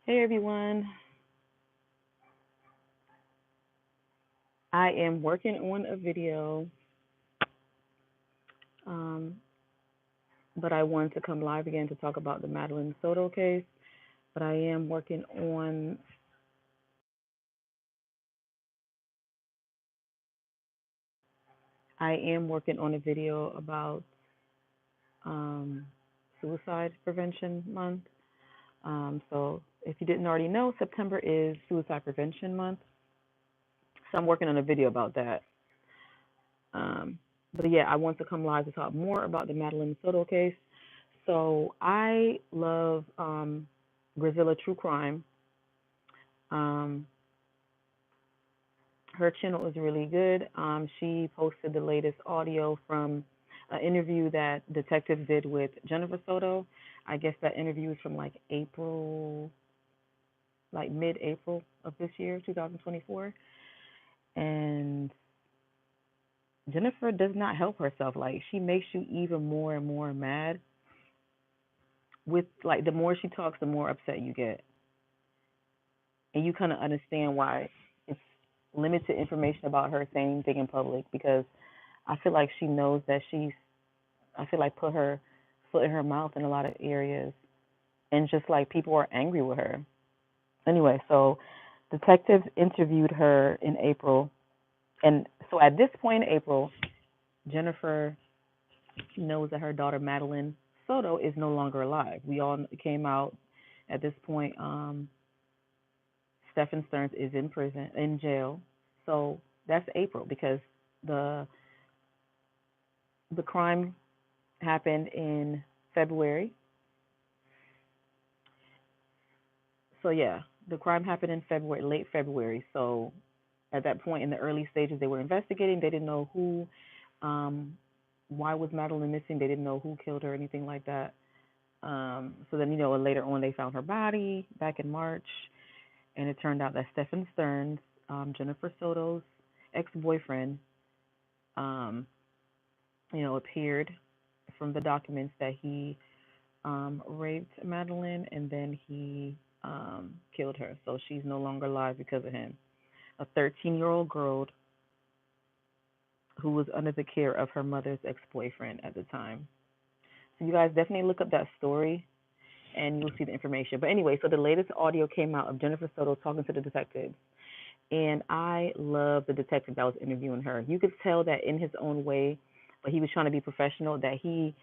Hey everyone, I am working on a video, um, but I wanted to come live again to talk about the Madeline Soto case. But I am working on a video about um, Suicide Prevention Month. So if you didn't already know, September is Suicide Prevention Month. So I'm working on a video about that. Um, but yeah, I want to come live to talk more about the Madeline Soto case. So I love Grizzly True Crime. Um, her channel is really good. She posted the latest audio from an interview that detectives did with Jennifer Soto. I guess that interview is from like April, like mid-April of this year, 2024. And Jennifer does not help herself. Like she makes you even more and more mad. With like the more she talks, the more upset you get, and you kind of understand why it's limited information about her saying anything in public because I feel like she knows that I feel like put her foot in her mouth in a lot of areas, and just like people are angry with her. Anyway, so detectives interviewed her in April, and so at this point in April, Jennifer knows that her daughter Madeline Soto is no longer alive. We all came out at this point. Stephan Sterns is in prison, in jail. So that's April because the the crime happened in February. So yeah, the crime happened in February, late February. So at that point in the early stages, they were investigating. They didn't know who, why was Madeline missing. They didn't know who killed her, anything like that. So then, later on, they found her body back in March, and it turned out that Stephan Sterns, Jennifer Soto's ex-boyfriend, um, appeared from the documents that he raped Madeline and then he killed her. So she's no longer alive because of him. A 13-year-old girl who was under the care of her mother's ex-boyfriend at the time. So you guys definitely look up that story and you'll see the information. But anyway, so the latest audio came out of Jennifer Soto talking to the detectives. And I love the detective that was interviewing her. You could tell that in his own way, but he was trying to be professional, that he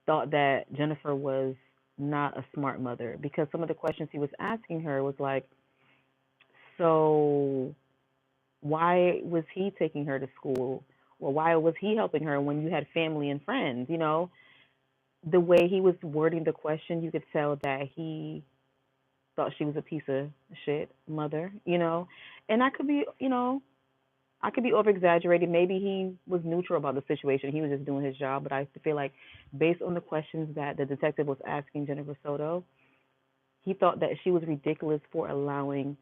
thought that Jennifer was not a smart mother because some of the questions he was asking her was like, so why was he taking her to school? Or why was he helping her when you had family and friends? The way he was wording the question, you could tell that he thought she was a piece of shit mother. And I could be over exaggerating. Maybe he was neutral about the situation. He was just doing his job. But I feel like, based on the questions that the detective was asking Jennifer Soto, he thought that she was ridiculous for allowing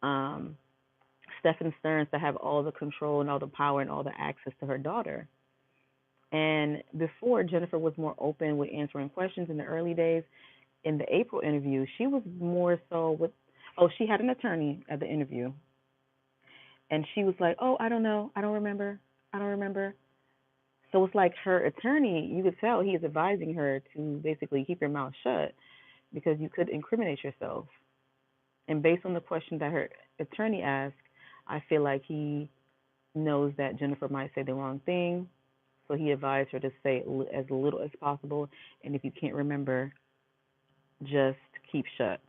um, Stephan Sterns to have all the control and all the power and all the access to her daughter. And before, Jennifer was more open with answering questions in the early days. In the April interview, she was more so with, oh, she had an attorney at the interview. And she was like, oh, I don't know. I don't remember. I don't remember. So it's like her attorney, you could tell he is advising her to basically keep your mouth shut because you could incriminate yourself. And based on the question that her attorney asked, I feel like he knows that Jennifer might say the wrong thing. So he advised her to say as little as possible. And if you can't remember, just keep shut.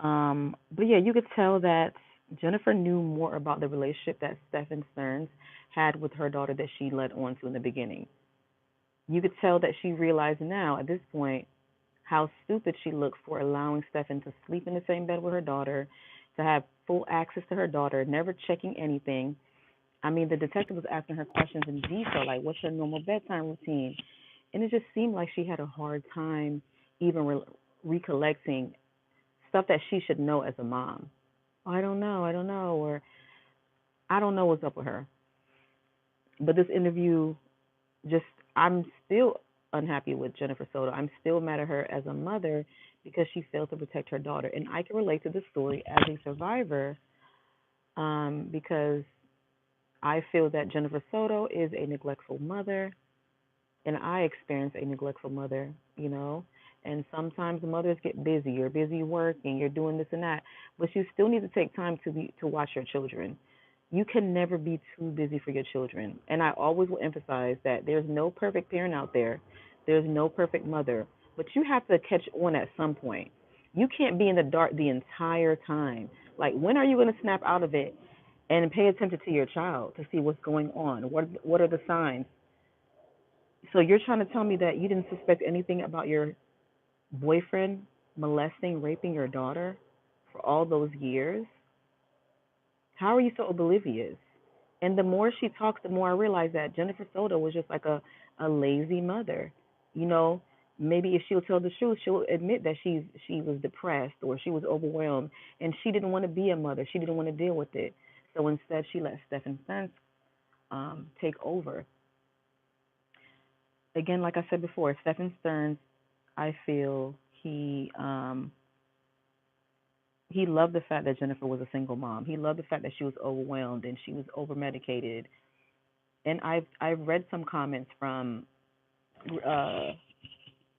But yeah, you could tell that Jennifer knew more about the relationship that Stephan Sterns had with her daughter that she led on to in the beginning. You could tell that she realized now, at this point, how stupid she looked for allowing Stephan to sleep in the same bed with her daughter, to have full access to her daughter, never checking anything. I mean, the detective was asking her questions in detail, like, what's your normal bedtime routine? And it just seemed like she had a hard time even recollecting stuff that she should know as a mom. Oh, I don't know, or I don't know what's up with her. But this interview, just I'm still unhappy with Jennifer Soto. I'm still mad at her as a mother because she failed to protect her daughter. And I can relate to this story as a survivor, because I feel that Jennifer Soto is a neglectful mother, and I experience a neglectful mother, you know. And sometimes mothers get busy. You're busy working. You're doing this and that, but you still need to take time to watch your children. You can never be too busy for your children. And I always will emphasize that there's no perfect parent out there. There's no perfect mother, but you have to catch on at some point. You can't be in the dark the entire time. Like, when are you going to snap out of it and pay attention to your child to see what's going on? What are the signs? So you're trying to tell me that you didn't suspect anything about your boyfriend molesting, raping your daughter for all those years? How are you so oblivious? And the more she talks, the more I realize that Jennifer Soto was just like a lazy mother. You know, maybe if she'll tell the truth, she'll admit that she was depressed or she was overwhelmed and she didn't want to be a mother. She didn't want to deal with it. So instead, she let Stephan Sterns take over. Again, like I said before, Stephan Sterns, I feel he loved the fact that Jennifer was a single mom. He loved the fact that she was overwhelmed and she was over medicated. And I've read some comments from uh,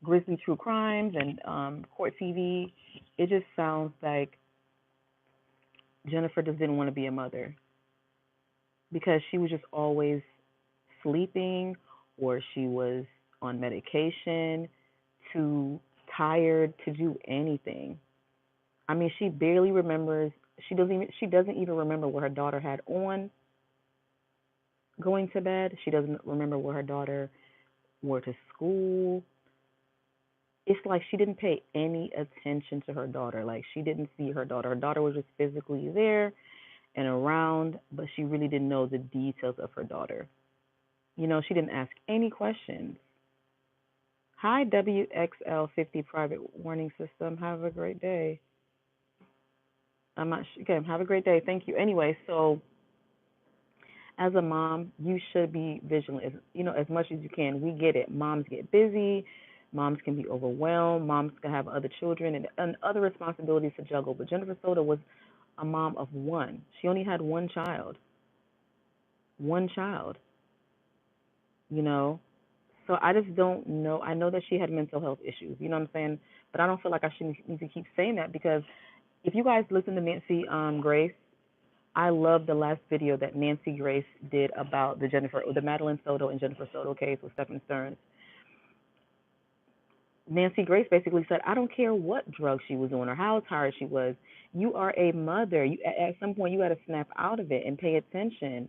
Grizzly True Crimes and Court TV. It just sounds like Jennifer just didn't want to be a mother because she was just always sleeping or she was on medication, too tired to do anything. I mean, she barely remembers. She doesn't even remember what her daughter had on going to bed. She doesn't remember what her daughter wore to school. It's like she didn't pay any attention to her daughter. Like, she didn't see her daughter. Her daughter was just physically there and around, but she really didn't know the details of her daughter. You know, she didn't ask any questions. Hi, WXL50 private warning system. Have a great day. I'm not sure. Okay, have a great day. Thank you. Anyway, so as a mom, you should be vigilant, as much as you can. We get it. Moms get busy. Moms can be overwhelmed. Moms can have other children and other responsibilities to juggle. But Jennifer Soto was a mom of one. She only had one child. One child, you know. So I just don't know. I know that she had mental health issues, you know what I'm saying? But I don't feel like I should need to keep saying that because if you guys listen to Nancy Grace, I love the last video that Nancy Grace did about the Madeline Soto and Jennifer Soto case with Stephan Sterns. Nancy Grace basically said, I don't care what drug she was on or how tired she was. You are a mother. At some point, you got to snap out of it and pay attention.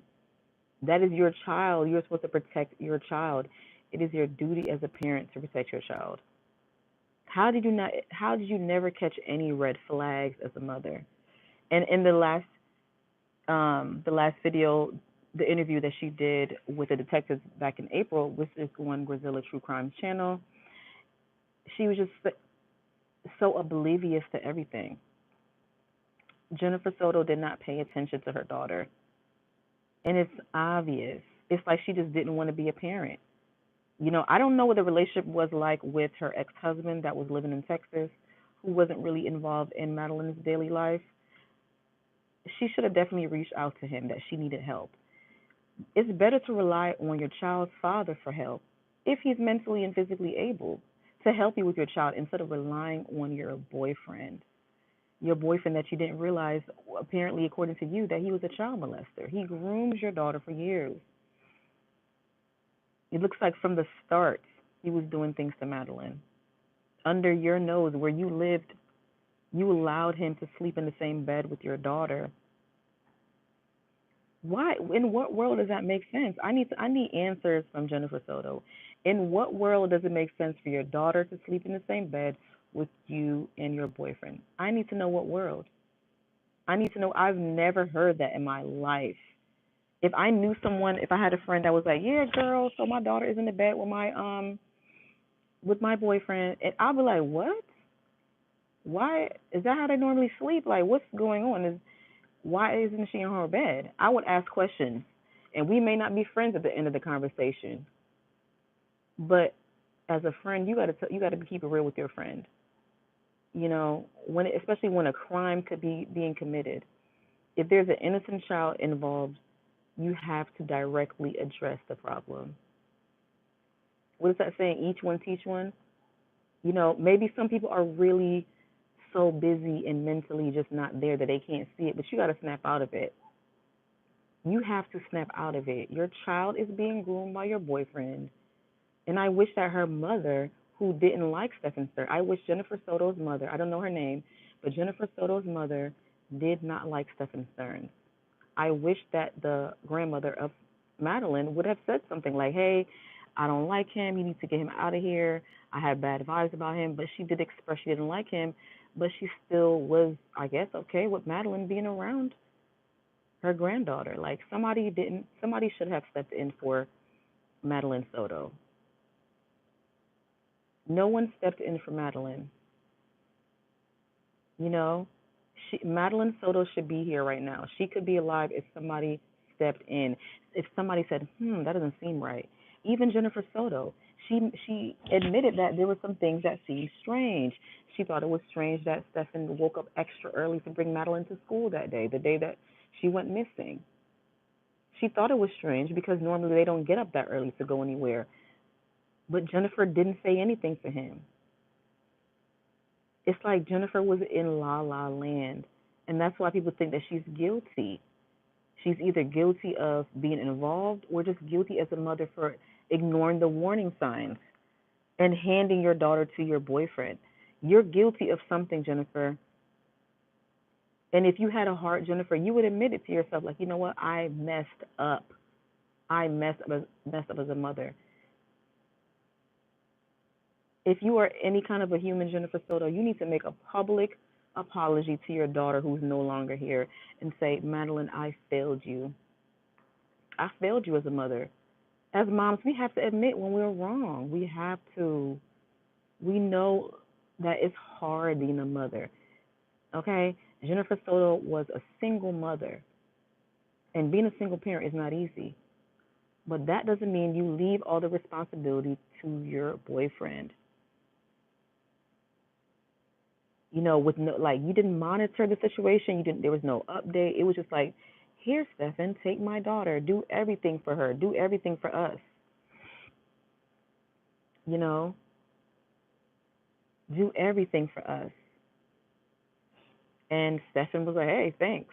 That is your child. You're supposed to protect your child. It is your duty as a parent to protect your child. How did you not? How did you never catch any red flags as a mother? And in the last video, the interview that she did with the detectives back in April, which is on Grizzly True Crimes channel, she was just so oblivious to everything. Jennifer Soto did not pay attention to her daughter, and it's obvious. It's like she just didn't want to be a parent. You know, I don't know what the relationship was like with her ex-husband that was living in Texas, who wasn't really involved in Madeline's daily life. She should have definitely reached out to him that she needed help. It's better to rely on your child's father for help if he's mentally and physically able to help you with your child instead of relying on your boyfriend. Your boyfriend that you didn't realize, apparently, according to you, that he was a child molester. He grooms your daughter for years. It looks like from the start, he was doing things to Madeline. Under your nose, where you lived, you allowed him to sleep in the same bed with your daughter. Why? In what world does that make sense? I need answers from Jennifer Soto. In what world does it make sense for your daughter to sleep in the same bed with you and your boyfriend? I need to know what world. I need to know. I've never heard that in my life. If I knew someone, if I had a friend that was like, "Yeah, girl, so my daughter is in the bed with my boyfriend," and I'll be like, "What? Why is that how they normally sleep? Like, what's going on? Why isn't she in her bed?" I would ask questions, and we may not be friends at the end of the conversation, but as a friend, you gotta keep it real with your friend. Especially when a crime could be being committed. If there's an innocent child involved, you have to directly address the problem. What is that saying? Each one teach one. Maybe some people are really so busy and mentally just not there that they can't see it, but you got to snap out of it. You have to snap out of it. Your child is being groomed by your boyfriend. And I wish that her mother, who didn't like Stephan Sterns, I wish Jennifer Soto's mother, I don't know her name, but Jennifer Soto's mother did not like Stephan Sterns. I wish that the grandmother of Madeline would have said something like, hey, I don't like him. You need to get him out of here. I had bad vibes about him. But she did express she didn't like him. But she still was, I guess, okay with Madeline being around her granddaughter. Like somebody should have stepped in for Madeline Soto. No one stepped in for Madeline. You know, Madeline Soto should be here right now. She could be alive if somebody stepped in. If somebody said, that doesn't seem right. Even Jennifer Soto, she admitted that there were some things that seemed strange. She thought it was strange that Stephan woke up extra early to bring Madeline to school that day, the day that she went missing. She thought it was strange because normally they don't get up that early to go anywhere. But Jennifer didn't say anything to him. It's like Jennifer was in La La Land. And that's why people think that she's guilty. She's either guilty of being involved or just guilty as a mother for ignoring the warning signs and handing your daughter to your boyfriend. You're guilty of something, Jennifer. And if you had a heart, Jennifer, you would admit it to yourself, like, you know what, I messed up. I messed up as a mother. If you are any kind of a human, Jennifer Soto, you need to make a public apology to your daughter who's no longer here and say, Madeline, I failed you. I failed you as a mother. As moms, we have to admit when we're wrong. We have to. We know that it's hard being a mother. Okay? Jennifer Soto was a single mother. And being a single parent is not easy. But that doesn't mean you leave all the responsibility to your boyfriend. With no, like, you didn't monitor the situation. There was no update. It was just like, here, Stephan, take my daughter. Do everything for her. Do everything for us. Do everything for us. And Stephan was like, hey, thanks.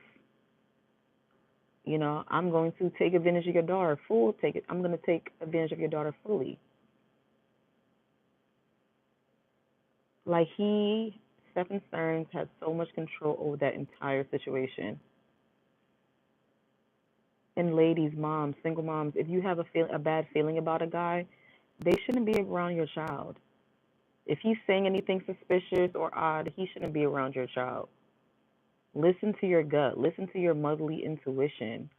I'm going to take advantage of your daughter I'm going to take advantage of your daughter fully. Like Stephan Sterns had so much control over that entire situation. And ladies, moms, single moms, if you have a bad feeling about a guy, they shouldn't be around your child. If he's saying anything suspicious or odd, he shouldn't be around your child. Listen to your gut. Listen to your motherly intuition.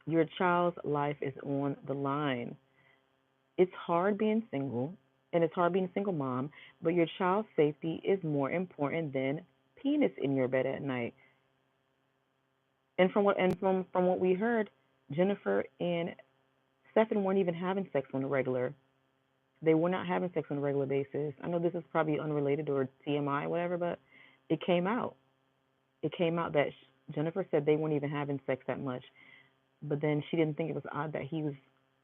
Your child's life is on the line. It's hard being single, and it's hard being a single mom, but your child's safety is more important than penis in your bed at night. And from what we heard, Jennifer and Stephan weren't even having sex on a regular. They were not having sex on a regular basis. I know this is probably unrelated or TMI or whatever, but it came out. It came out that Jennifer said they weren't even having sex that much. But then she didn't think it was odd that he was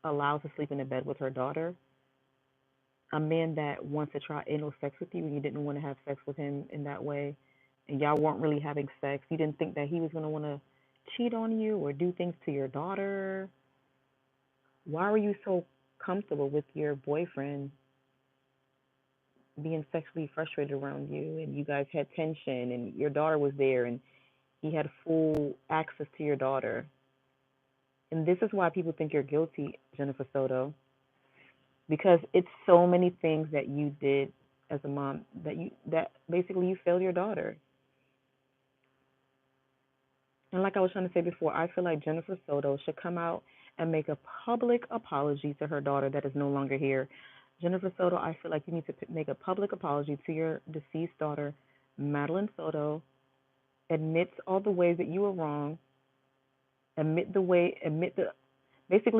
allowed to sleep in a bed with her daughter. A man that wants to try anal sex with you and you didn't want to have sex with him in that way, and y'all weren't really having sex. You didn't think that he was going to want to cheat on you or do things to your daughter. Why were you so comfortable with your boyfriend being sexually frustrated around you, and you guys had tension, and your daughter was there, and he had full access to your daughter? And this is why people think you're guilty, Jennifer Soto, because it's so many things that you did as a mom that basically you failed your daughter. And like I was trying to say before, I feel like Jennifer Soto should come out and make a public apology to her daughter that is no longer here. Jennifer Soto, I feel like you need to make a public apology to your deceased daughter, Madeline Soto. Admit all the ways that you were wrong. Basically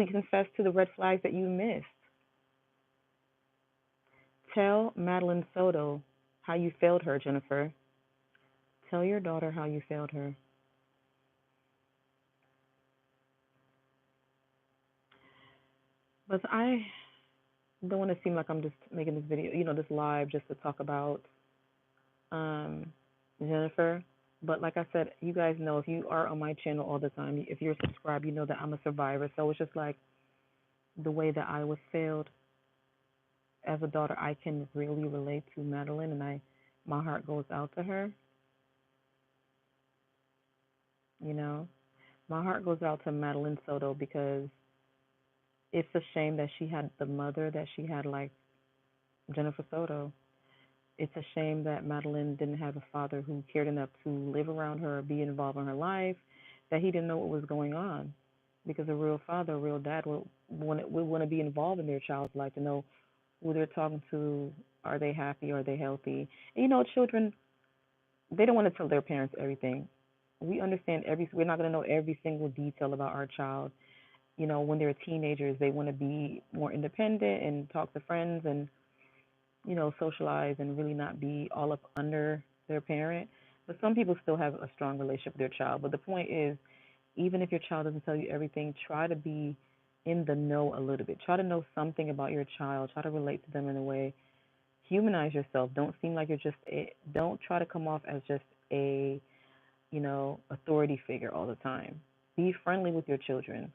confess to the red flags that you missed. Tell Madeline Soto how you failed her, Jennifer. Tell your daughter how you failed her. But I don't want to seem like I'm just making this video, this live just to talk about um, Jennifer. But like I said, you guys know if you are on my channel all the time, if you're subscribed, you know that I'm a survivor. So it's just like the way that I was failed as a daughter, I can really relate to Madeline, and my heart goes out to her. You know, my heart goes out to Madeline Soto because it's a shame that she had the mother that she had, like Jennifer Soto. It's a shame that Madeline didn't have a father who cared enough to live around her, be involved in her life, that he didn't know what was going on. Because a real father, a real dad would want to be involved in their child's life to know who they're talking to, are they happy, are they healthy. And children, they don't want to tell their parents everything. We're not going to know every single detail about our child. When they're teenagers, they want to be more independent and talk to friends and socialize and really not be all up under their parent. But some people still have a strong relationship with their child. But the point is, even if your child doesn't tell you everything, try to be in the know a little bit. Try to know something about your child. Try to relate to them in a way. Humanize yourself. Don't seem like you're just don't try to come off as just a, authority figure all the time. Be friendly with your children.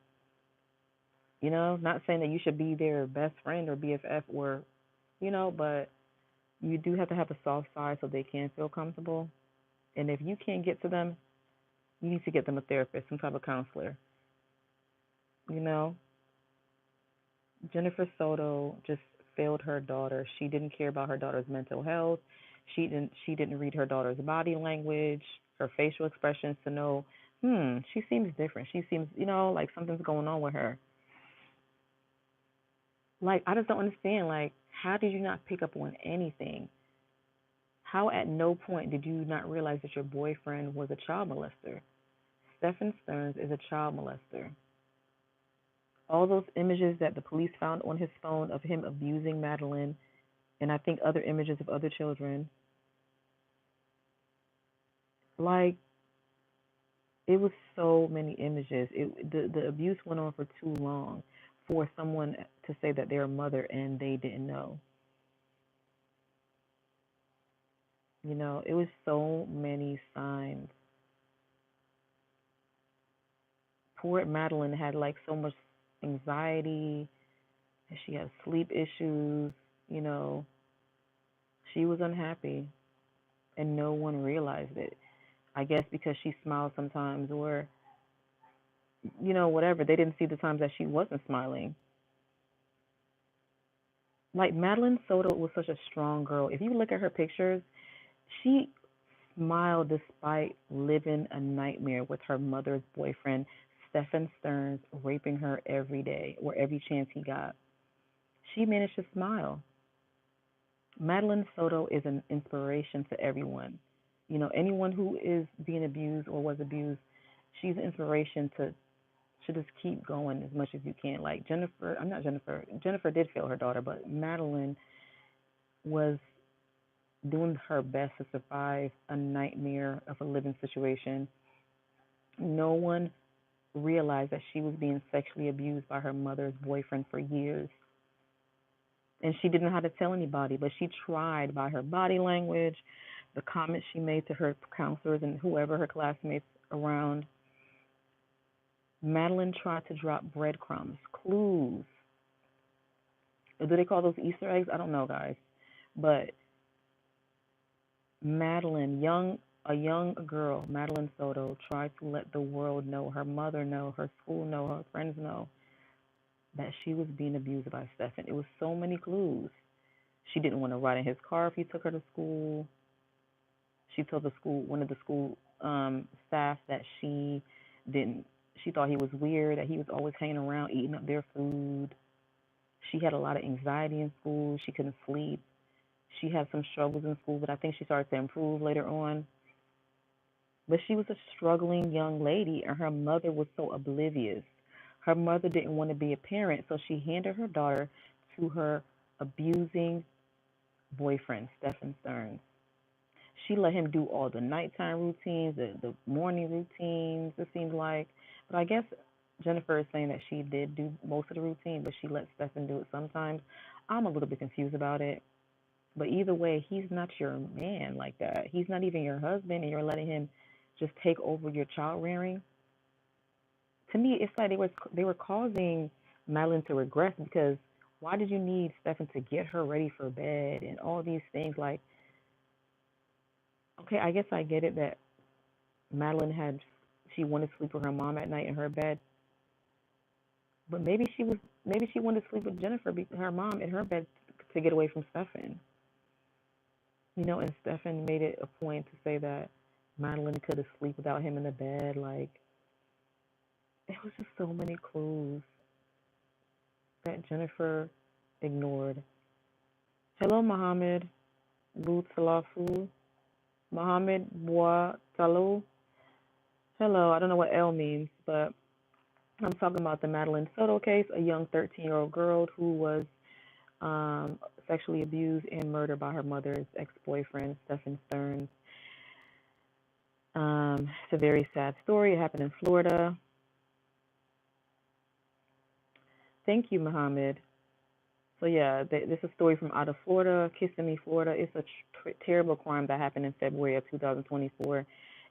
Not saying that you should be their best friend or BFF or, but you do have to have a soft side so they can feel comfortable. And if you can't get to them, you need to get them a therapist, some type of counselor. You know, Jennifer Soto just failed her daughter. She didn't care about her daughter's mental health. She didn't read her daughter's body language, her facial expressions to know, she seems different. She seems, like something's going on with her. Like, I just don't understand. Like, how did you not pick up on anything? How at no point did you not realize that your boyfriend was a child molester? Stephan Sterns is a child molester. All those images that the police found on his phone of him abusing Madeline, and I think other images of other children, like, it was so many images. The abuse went on for too long for someone to say that they're a mother and they didn't know. It was so many signs. Poor Madeline had like so much anxiety, and she had sleep issues. You know, she was unhappy, and no one realized it. I guess because she smiled sometimes, or whatever. They didn't see the times that she wasn't smiling. Like Madeline Soto was such a strong girl. If you look at her pictures, she smiled despite living a nightmare with her mother's boyfriend, Stephan Sterns, raping her every day or every chance he got. She managed to smile. Madeline Soto is an inspiration to everyone. Anyone who is being abused or was abused, she's an inspiration to just keep going as much as you can. Like Jennifer, I'm not Jennifer. Jennifer did fail her daughter, but Madeline was doing her best to survive a nightmare of a living situation. No one realized that she was being sexually abused by her mother's boyfriend for years. And she didn't know how to tell anybody, but she tried by her body language, the comments she made to her counselors and whoever her classmates around. Madeline tried to drop breadcrumbs, clues. Or do they call those Easter eggs? I don't know, guys. But a young girl, Madeline Soto, tried to let the world know, her mother know, her school know, her friends know that she was being abused by Stephan. It was so many clues. She didn't want to ride in his car if he took her to school. She told one of the school staff that didn't, she thought he was weird, that he was always hanging around eating up their food. She had a lot of anxiety in school. She couldn't sleep. She had some struggles in school, but I think she started to improve later on. But she was a struggling young lady, and her mother was so oblivious. Her mother didn't want to be a parent, so she handed her daughter to her abusing boyfriend, Stephan Sterns. She let him do all the nighttime routines, the morning routines, it seems like. But I guess Jennifer is saying that she did do most of the routine, but she let Stefan do it sometimes. I'm a little bit confused about it. But either way, he's not your man like that. He's not even your husband, and you're letting him just take over your child rearing. To me, it's like they were causing Madeline to regress because why did you need Stefan to get her ready for bed and all these things? Like, okay, I guess I get it that Madeline had she wanted to sleep with her mom at night in her bed, but maybe she wanted to sleep with Jennifer, her mom, in her bed to get away from Stefan. And Stefan made it a point to say that Madeline could have slept without him in the bed. Like, it was just so many clues that Jennifer ignored. Hello, Mohammed Boutalafu. Mohammed Boutalu. Hello, I don't know what L means, but I'm talking about the Madeline Soto case, a young 13-year-old girl who was sexually abused and murdered by her mother's ex-boyfriend, Stephan Sterns. It's a very sad story. It happened in Florida. Thank you, Muhammad. So yeah, this is a story from out of Florida, Kissimmee, Florida. It's a terrible crime that happened in February of 2024.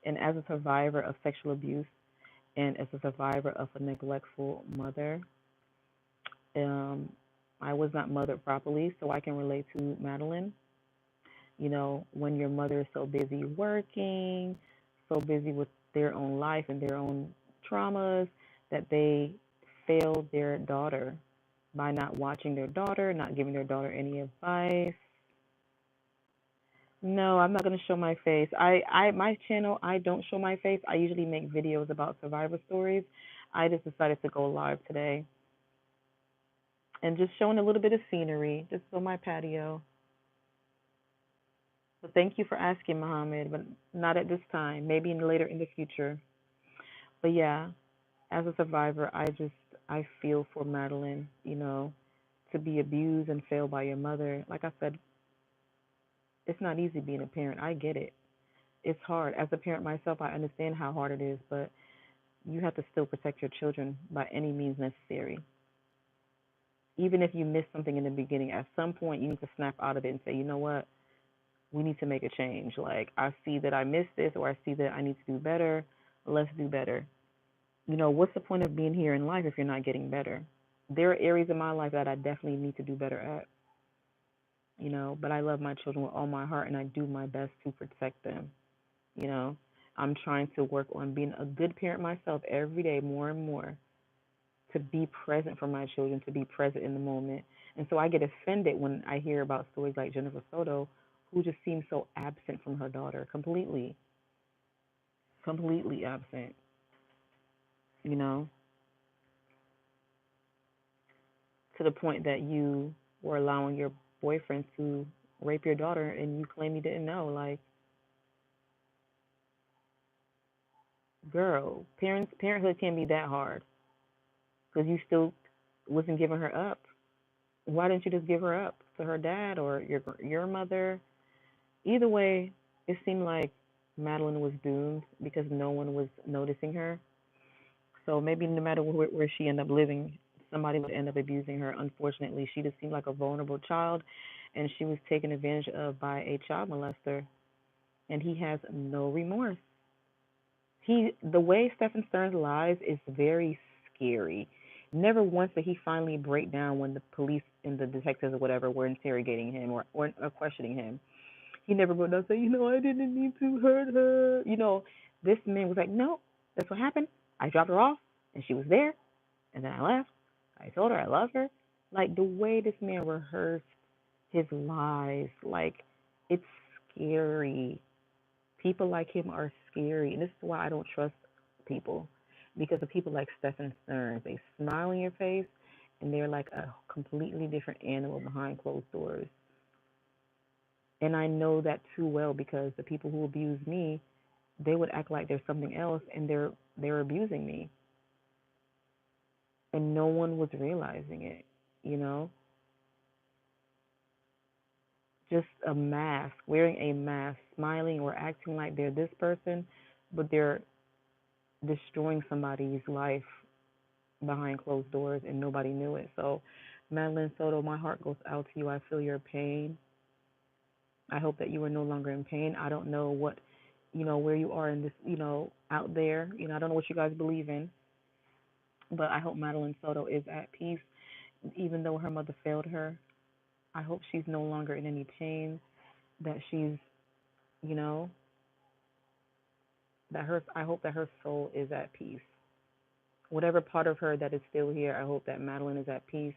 And as a survivor of sexual abuse and as a survivor of a neglectful mother, um, I was not mothered properly, so I can relate to Madeline. When your mother is so busy working, so busy with their own life and their own traumas, that they failed their daughter by not watching their daughter, not giving their daughter any advice. No, I'm not gonna show my face. My channel, I don't show my face. I usually make videos about survivor stories. I just decided to go live today and just showing a little bit of scenery, just on my patio. But thank you for asking, Mohammed, but not at this time. Maybe later in the future. But yeah, as a survivor, I feel for Madeline. To be abused and failed by your mother. Like I said, it's not easy being a parent. I get it. It's hard. As a parent myself, I understand how hard it is, but you have to still protect your children by any means necessary. Even if you miss something in the beginning, at some point you need to snap out of it and say, you know what? We need to make a change. Like, I see that I missed this, or I see that I need to do better. Let's do better. What's the point of being here in life if you're not getting better? There are areas in my life that I definitely need to do better at. But I love my children with all my heart and I do my best to protect them. You know, I'm trying to work on being a good parent myself every day more and more, to be present for my children, to be present in the moment. And so I get offended when I hear about stories like Jennifer Soto, who just seems so absent from her daughter, completely, completely absent, you know, to the point that you were allowing your boyfriend to rape your daughter and you claim you didn't know. Like, girl, parenthood can't be that hard because you still wasn't giving her up. Why didn't you just give her up to her dad or your mother? Either way, it seemed like Madeline was doomed because no one was noticing her. So maybe no matter where she ended up living, somebody would end up abusing her. Unfortunately, she just seemed like a vulnerable child, and she was taken advantage of by a child molester, and he has no remorse. The way Stephan Sterns lies is very scary. Never once did he finally break down when the police and the detectives or whatever were interrogating him or questioning him. He never broke down and said, I didn't mean to hurt her. This man was like, no, that's what happened. I dropped her off, and she was there, and then I left. I told her I love her. Like, the way this man rehearsed his lies, like, it's scary. People like him are scary, and this is why I don't trust people, because of people like Stephan Sterns. They smile in your face, and they're like a completely different animal behind closed doors. And I know that too well because the people who abuse me, they would act like there's something else, and they're abusing me, and no one was realizing it. You know, just a mask, wearing a mask, smiling or acting like they're this person, but they're destroying somebody's life behind closed doors and nobody knew it. So, Madeline Soto, my heart goes out to you. I feel your pain. I hope that you are no longer in pain. I don't know what, where you are in this, out there. I don't know what you guys believe in, but I hope Madeline Soto is at peace, even though her mother failed her. I hope she's no longer in any pain, that she's, you know, I hope that her soul is at peace. Whatever part of her that is still here, I hope that Madeline is at peace.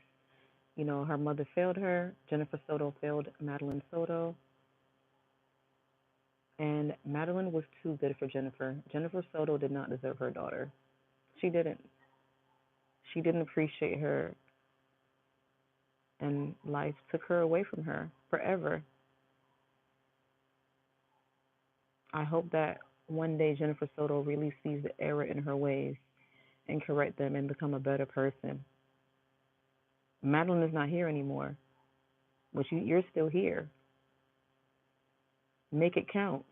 Her mother failed her. Jennifer Soto failed Madeline Soto. And Madeline was too good for Jennifer. Jennifer Soto did not deserve her daughter. She didn't. She didn't appreciate her, and life took her away from her forever. I hope that one day Jennifer Soto really sees the error in her ways and correct them and become a better person. Madeline is not here anymore, but you're still here. Make it count.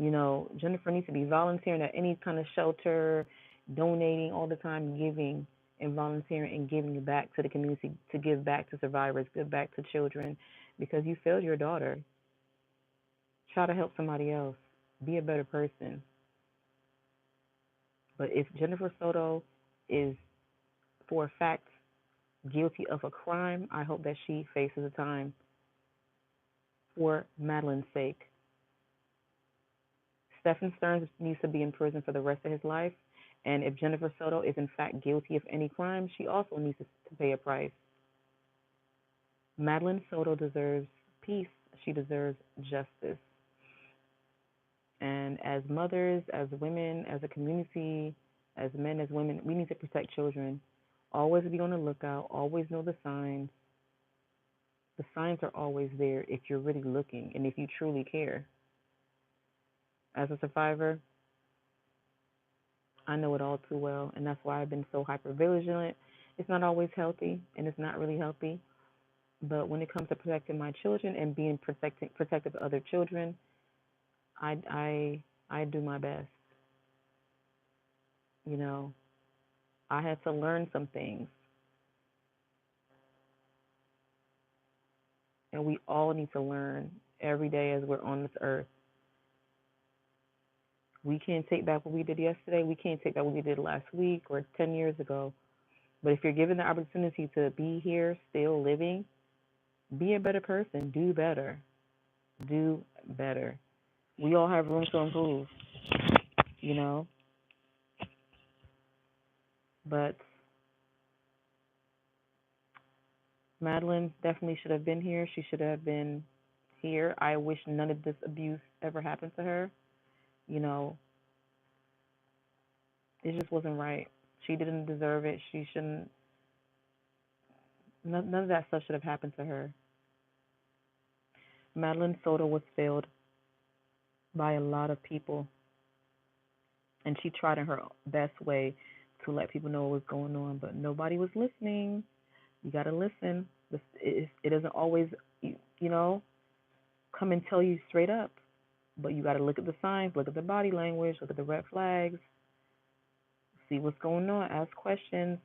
Jennifer needs to be volunteering at any kind of shelter, donating all the time, giving and volunteering and giving back to the community, to give back to survivors, give back to children, because you failed your daughter. Try to help somebody else. Be a better person. But if Jennifer Soto is, for a fact, guilty of a crime, I hope that she faces a time for Madeline's sake. Stephan Sterns needs to be in prison for the rest of his life. And if Jennifer Soto is in fact guilty of any crime, she also needs to pay a price. Madeline Soto deserves peace. She deserves justice. And as mothers, as women, as a community, as men, as women, we need to protect children. Always be on the lookout. Always know the signs. The signs are always there if you're really looking and if you truly care. As a survivor, I know it all too well, and that's why I've been so hyper vigilant. It's not always healthy, and it's not really healthy. But when it comes to protecting my children and being protective of other children, I do my best. You know, I had to learn some things, and we all need to learn every day as we're on this earth. We can't take back what we did yesterday. We can't take back what we did last week or 10 years ago. But if you're given the opportunity to be here, still living, be a better person. Do better. Do better. We all have room to improve, you know? But Madeline definitely should have been here. She should have been here. I wish none of this abuse ever happened to her. You know, it just wasn't right. She didn't deserve it. She shouldn't, none of that stuff should have happened to her. Madeline Soto was failed by a lot of people, and she tried in her best way to let people know what was going on, but nobody was listening. You got to listen. It doesn't always, you know, come and tell you straight up, but you got to look at the signs, look at the body language, look at the red flags, see what's going on, ask questions,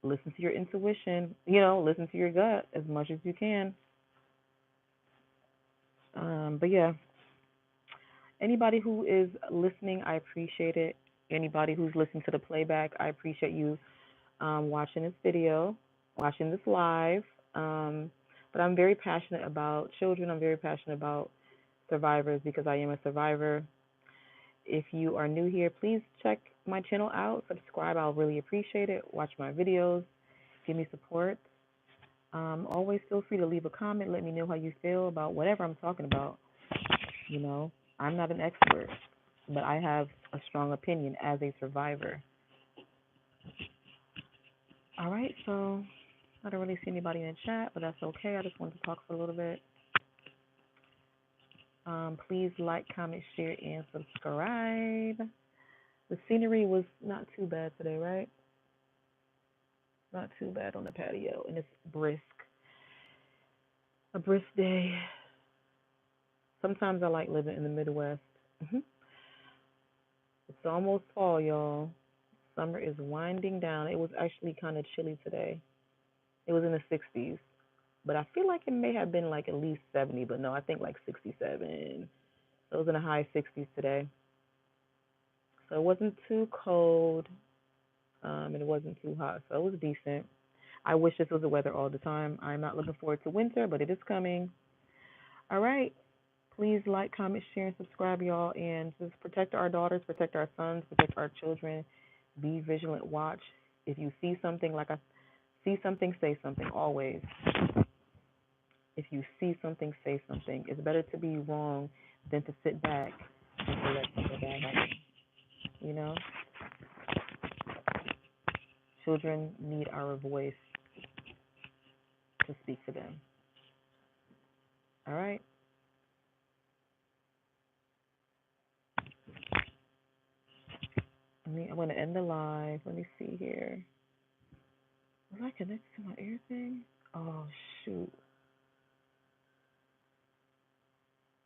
listen to your intuition, listen to your gut as much as you can. But yeah, anybody who is listening, I appreciate it. Anybody who's listening to the playback, I appreciate you watching this video, watching this live. But I'm very passionate about children. I'm very passionate about survivors because I am a survivor. If you are new here, please check my channel out, subscribe. I'll really appreciate it. Watch my videos, give me support. Always feel free to leave a comment. Let me know how you feel about whatever I'm talking about. I'm not an expert, but I have a strong opinion as a survivor. All right, so I don't really see anybody in the chat, but that's okay. I just wanted to talk for a little bit. Please like, comment, share, and subscribe. The scenery was not too bad today, right? Not too bad on the patio, and it's brisk. A brisk day. Sometimes I like living in the Midwest. It's almost fall, y'all. Summer is winding down. It was actually kind of chilly today. It was in the 60s, but I feel like it may have been like at least 70, but no, I think like 67. So it was in the high 60s today. So it wasn't too cold, and it wasn't too hot, so it was decent. I wish this was the weather all the time. I'm not looking forward to winter, but it is coming. All right. Please like, comment, share, and subscribe, y'all, and just protect our daughters, protect our sons, protect our children. Be vigilant. Watch. If you see something, like I see something, say something. Always. If you see something, say something. It's better to be wrong than to sit back and to let something bad happen. You know, children need our voice to speak for them. All right. I'm going to end the live. Let me see here. Was I connected to my ear thing? Oh, shoot.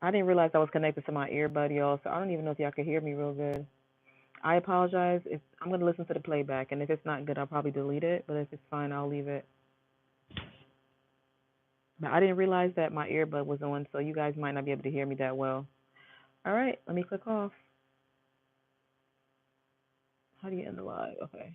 I didn't realize I was connected to my earbud, y'all, so I don't even know if y'all can hear me real good. I apologize. If I'm going to listen to the playback, and if it's not good, I'll probably delete it, but if it's fine, I'll leave it. But I didn't realize that my earbud was on, so you guys might not be able to hear me that well. All right, let me click off. How do you end the live? Okay.